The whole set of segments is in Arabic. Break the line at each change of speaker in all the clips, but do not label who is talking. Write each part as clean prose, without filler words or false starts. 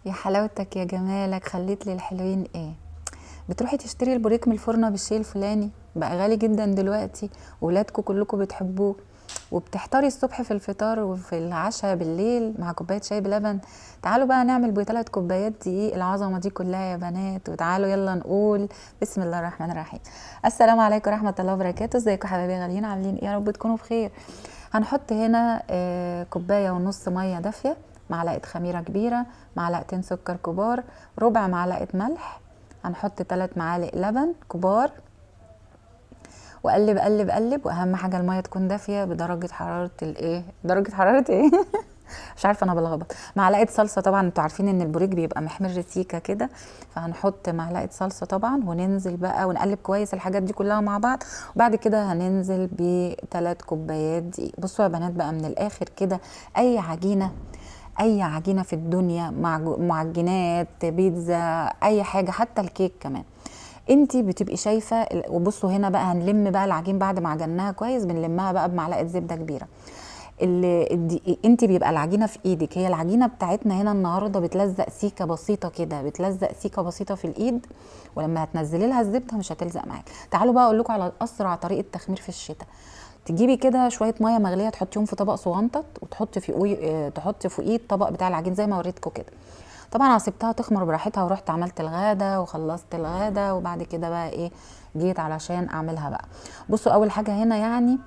يا حلاوتك يا جمالك، خليت لي الحلوين ايه. بتروحي تشتري البوريك من الفرن بالشيء الفلاني، بقى غالي جدا دلوقتي، ولادكم كلكم بتحبوه، وبتحتاري الصبح في الفطار وفي العشاء بالليل مع كوبايه شاي بلبن. تعالوا بقى نعمل ب3 كوبايات دقيق العظمه دي كلها يا بنات، وتعالوا يلا نقول بسم الله الرحمن الرحيم. السلام عليكم ورحمه الله وبركاته. ازيكم حبايبي غاليين، عاملين ايه؟ يا رب تكونوا بخير. هنحط هنا كوبايه ونص ميه دافيه، معلقه خميره كبيره، معلقتين سكر كبار، ربع معلقه ملح، هنحط 3 معالق لبن كبار، وقلب قلب قلب. واهم حاجه الميه تكون دافيه بدرجه حراره الايه، درجه حراره ايه مش عارفه انا بلخبط. معلقه صلصه، طبعا انتوا عارفين ان البوريك بيبقى محمر سيكه كده، فهنحط معلقه صلصه طبعا، وننزل بقى ونقلب كويس الحاجات دي كلها مع بعض. وبعد كده هننزل ب3 كوبايات دقيق. بصوا يا بنات بقى من الاخر كده، اي عجينه، اي عجينه في الدنيا، معجنات بيتزا، اي حاجه، حتى الكيك كمان، انتي بتبقي شايفه. وبصوا هنا بقى هنلم بقى العجين بعد ما عجناها كويس، بنلمها بقى بمعلقه زبده كبيره. انتي بيبقى العجينه في ايدك، هي العجينه بتاعتنا هنا النهارده بتلزق سيكه بسيطه كده، بتلزق سيكه بسيطه في الايد، ولما هتنزلي لها الزبده مش هتلزق معاك. تعالوا بقى اقول لكم على اسرع طريقه تخمير في الشتاء. تجيبي كده شويه ميه مغليه، تحطيهم في طبق صغنطط، وتحطي تحطي فوقيه الطبق بتاع العجين زي ما وريتكم كده. طبعا انا سبتها تخمر براحتها، ورحت عملت الغدا وخلصت الغدا، وبعد كده بقى ايه، جيت علشان اعملها بقى. بصوا اول حاجه هنا يعني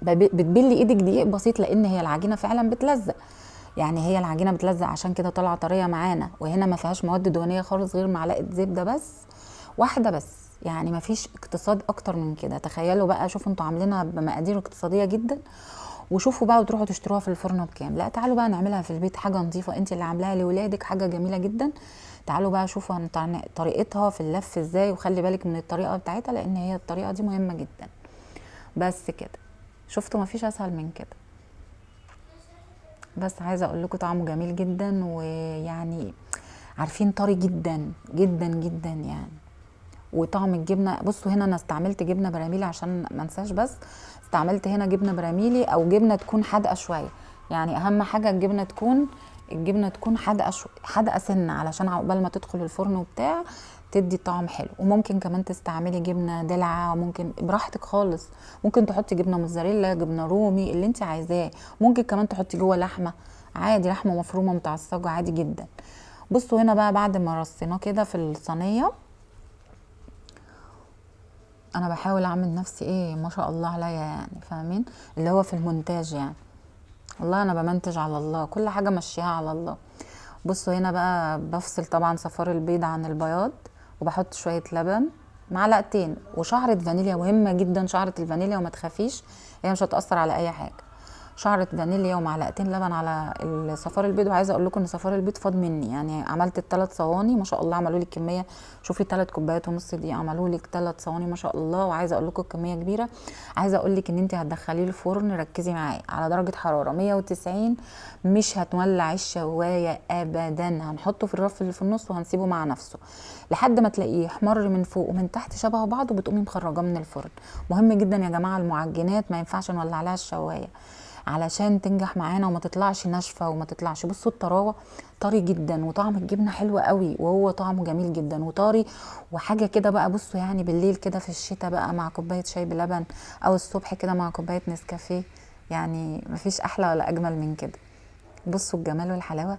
بتبلي ايدك دقيق بسيط، لان هي العجينه فعلا بتلزق، يعني هي العجينه بتلزق عشان كده طالعه طريه معانا. وهنا ما فيهاش مواد دهنيه خالص غير معلقه زبده بس، واحده بس، يعني ما فيش اقتصاد اكتر من كده. تخيلوا بقى، شوفوا انتوا عاملينها بمقادير اقتصاديه جدا، وشوفوا بقى وتروحوا تشتروها في الفرن بكام. لا تعالوا بقى نعملها في البيت، حاجه نظيفه انت اللي عاملاها لاولادك، حاجه جميله جدا. تعالوا بقى شوفوا طريقتها في اللف ازاي، وخلي بالك من الطريقه بتاعتها، لان هي الطريقه دي مهمه جدا. بس كده، شفتوا مفيش اسهل من كده. بس عايزه اقول لكم طعمه جميل جدا، ويعني عارفين طري جدا جدا جدا يعني. وطعم الجبنه، بصوا هنا انا استعملت جبنه براميلي عشان ما انساش، بس استعملت هنا جبنه براميلي او جبنه تكون حادقه شويه. يعني اهم حاجه الجبنه تكون حادقه حادقه سنه، علشان عقبال ما تدخل الفرن وبتاع تدي طعم حلو. وممكن كمان تستعملي جبنه دلعه، ممكن براحتك خالص. ممكن تحطي جبنه موتزاريلا، جبنه رومي، اللي انت عايزاه. ممكن كمان تحطي جوه لحمه عادي، لحمه مفرومه متعصجه عادي جدا. بصوا هنا بقى بعد ما رصيناه كده في الصينيه، انا بحاول اعمل نفسي ايه ما شاء الله عليا، يعني فاهمين اللي هو في المونتاج يعني. والله انا بمنتج على الله، كل حاجه ماشيها على الله. بصوا هنا بقى بفصل طبعا صفار البيض عن البياض، وبحط شويه لبن، معلقتين، وشعره فانيليا مهمه جدا. شعره الفانيليا، وما تخافيش هي مش هتاثر على اي حاجه. شعره فانيليا ومعلقتين لبن على صفار البيض. وعايزه اقول لكم ان صفار البيض فاض مني، يعني عملت ال3 صواني ما شاء الله، عملوا لي كميه. شوفي 3 كوبايات ونص دي عملوا لك 3 صواني ما شاء الله. وعايزه اقول لكم كميه كبيره. عايزه اقول لك ان انت هتدخليه الفرن، ركزي معايا على درجه حراره 190، مش هتولع الشوايه ابدا. هنحطه في الرف اللي في النص، وهنسيبه مع نفسه لحد ما تلاقيه احمر من فوق ومن تحت شبه بعض، وبتقومي مخرجاه من الفرن. مهم جدا يا جماعه، المعجنات ما ينفعش نولع عليها الشوايه علشان تنجح معانا وما تطلعش ناشفه وما تطلعش. بصوا الطراوه، طري جدا، وطعم الجبنه حلو قوي، وهو طعمه جميل جدا وطري وحاجه كده بقى. بصوا يعني بالليل كده في الشتاء بقى مع كوبايه شاي بلبن، او الصبح كده مع كوبايه نسكافيه، يعني مفيش احلى ولا اجمل من كده. بصوا الجمال والحلاوه.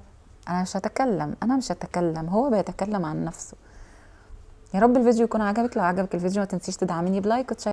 انا مش هتكلم، هو بيتكلم عن نفسه. يا رب الفيديو يكون عجبك. لو عجبك الفيديو ما تنسيش تدعميني بلايك وتشير.